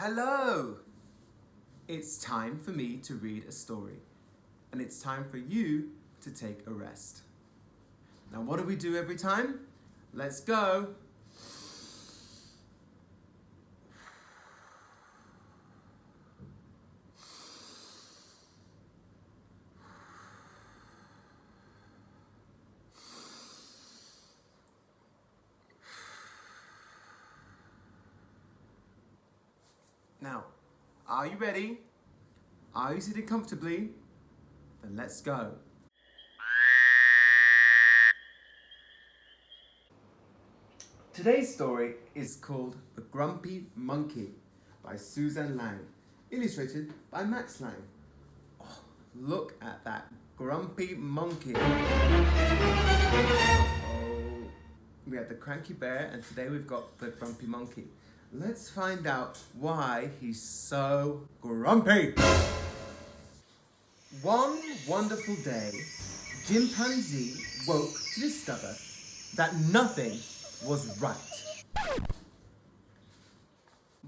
Hello! It's time for me to read a story, and it's time for you to take a rest. Now, what do we do every time? Let's go! Now, are you ready? Are you sitting comfortably? Then let's go. Today's story is called The Grumpy Monkey by Suzanne Lang, illustrated by Max Lang. Oh, look at that grumpy monkey. Oh, we had the cranky bear and today we've got the grumpy monkey. Let's find out why he's so grumpy. One wonderful day, chimpanzee woke to discover that nothing was right.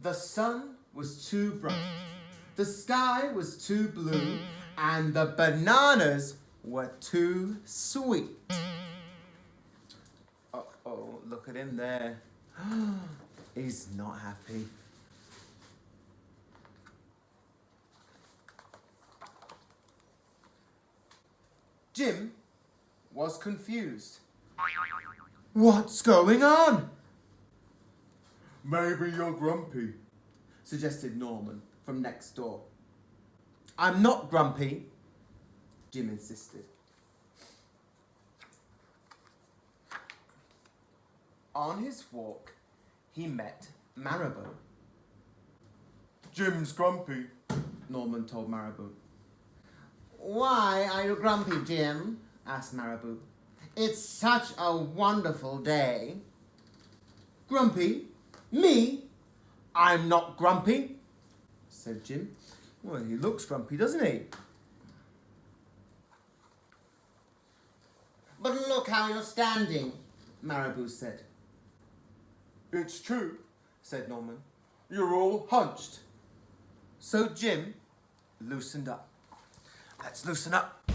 The sun was too bright, the sky was too blue, and the bananas were too sweet. Uh-oh, look at him there. He's not happy. Jim was confused. What's going on? Maybe you're grumpy, suggested Norman from next door. I'm not grumpy, Jim insisted. On his walk, he met Marabou. Jim's grumpy, Norman told Marabou. Why are you grumpy, Jim? Asked Marabou. It's such a wonderful day. Grumpy? Me? I'm not grumpy, said Jim. Well, he looks grumpy, doesn't he? But look how you're standing, Marabou said. It's true, said Norman. You're all hunched. So Jim loosened up. Let's loosen up.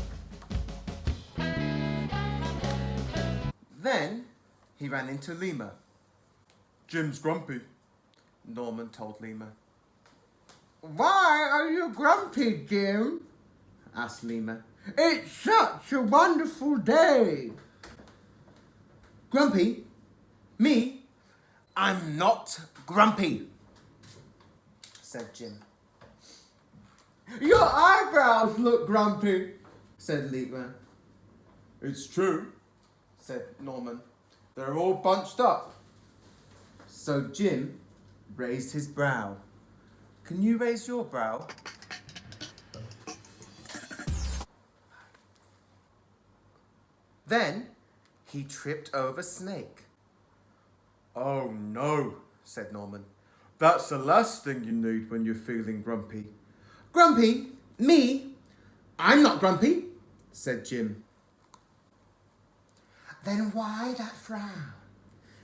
Then he ran into Lemur. Jim's grumpy, Norman told Lemur. Why are you grumpy, Jim? Asked Lemur. It's such a wonderful day. Grumpy? Me? I'm not grumpy, said Jim. Your eyebrows look grumpy, said Lemur. It's true, said Norman. They're all bunched up. So Jim raised his brow. Can you raise your brow? Then he tripped over Snake. Oh no, said Norman. That's the last thing you need when you're feeling grumpy. Grumpy? Me? I'm not grumpy, said Jim. Then why that frown?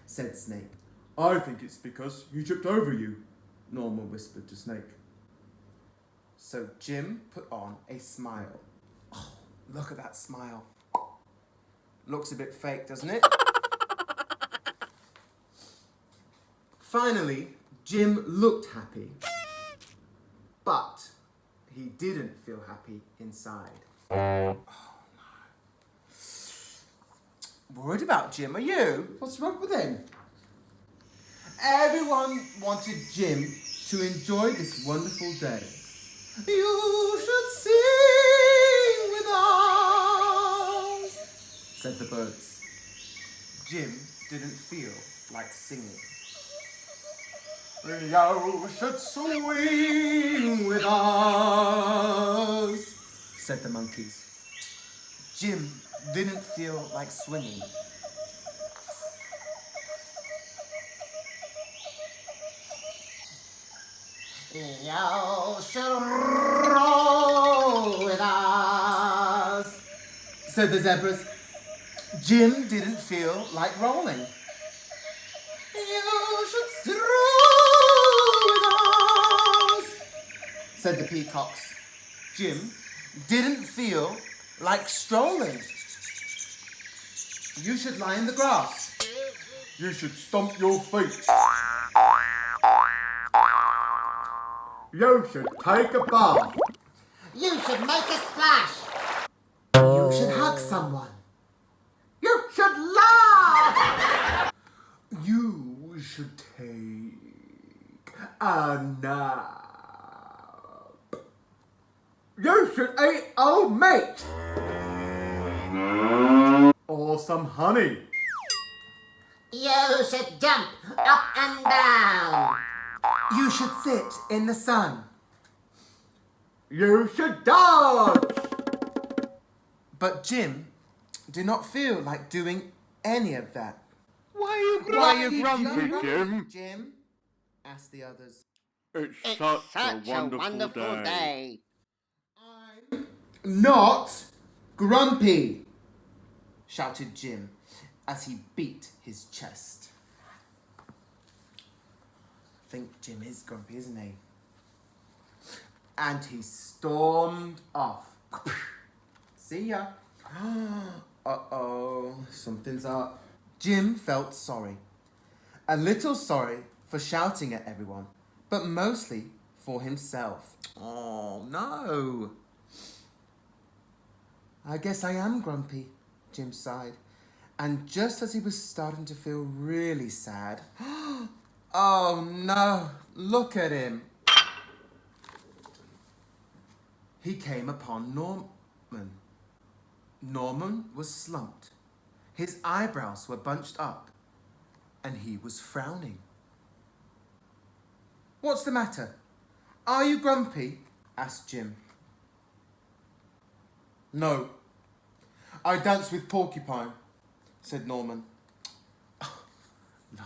Said Snake. I think it's because he tripped over you, Norman whispered to Snake. So Jim put on a smile. Oh, look at that smile. Looks a bit fake, doesn't it? Finally, Jim looked happy, but he didn't feel happy inside. Oh, no. Worried about Jim, are you? What's wrong with him? Everyone wanted Jim to enjoy this wonderful day. You should sing with us, said the birds. Jim didn't feel like singing. You should swing with us, said the monkeys. Jim didn't feel like swinging. You should roll with us, said the zebras. Jim didn't feel like rolling. You should stroll with us, said the said the peacocks. Jim didn't feel like strolling. You should lie in the grass. You should stomp your feet. You should take a bath. You should make a splash. You should hug someone. You should laugh. You should take a nap. You should eat old meat. Or some honey. You should jump up and down. You should sit in the sun. You should dance. But Jim did not feel like doing any of that. Why are you grumpy, Jim? Jim? Asked the others. It's It's such such a wonderful day. I'm not grumpy, shouted Jim as he beat his chest. I think Jim is grumpy, isn't he? And he stormed off. See ya. Uh-oh, something's up. Jim felt sorry. A little sorry for shouting at everyone, but mostly for himself. Oh, no. I guess I am grumpy, Jim sighed. And just as he was starting to feel really sad, oh no, look at him. He came upon Norman. Norman was slumped. His eyebrows were bunched up, and he was frowning. What's the matter? Are you grumpy? Asked Jim. No. I dance with Porcupine, said Norman. Oh, no.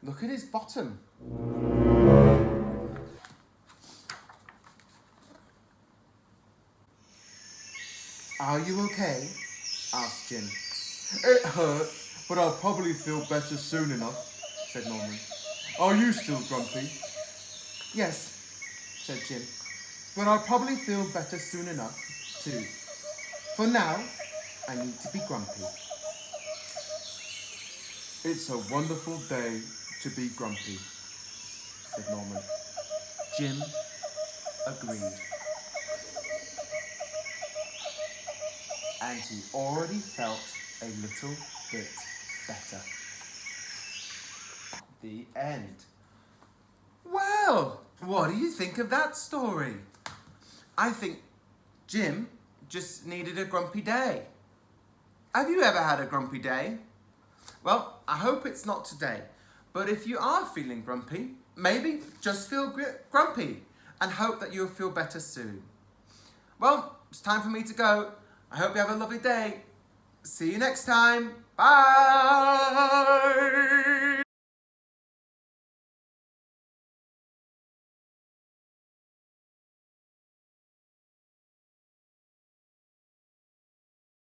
Look at his bottom. Are you okay? Asked Jim. It hurts, but I'll probably feel better soon enough, said Norman. Are you still grumpy? Yes, said Jim, but I'll probably feel better soon enough, too. For now, I need to be grumpy. It's a wonderful day to be grumpy, said Norman. Jim agreed. And he already felt a little bit better. The end. Well, what do you think of that story? I think Jim just needed a grumpy day. Have you ever had a grumpy day? Well, I hope it's not today. But if you are feeling grumpy, maybe just feel grumpy and hope that you'll feel better soon. Well, it's time for me to go. I hope you have a lovely day. See you next time. Bye.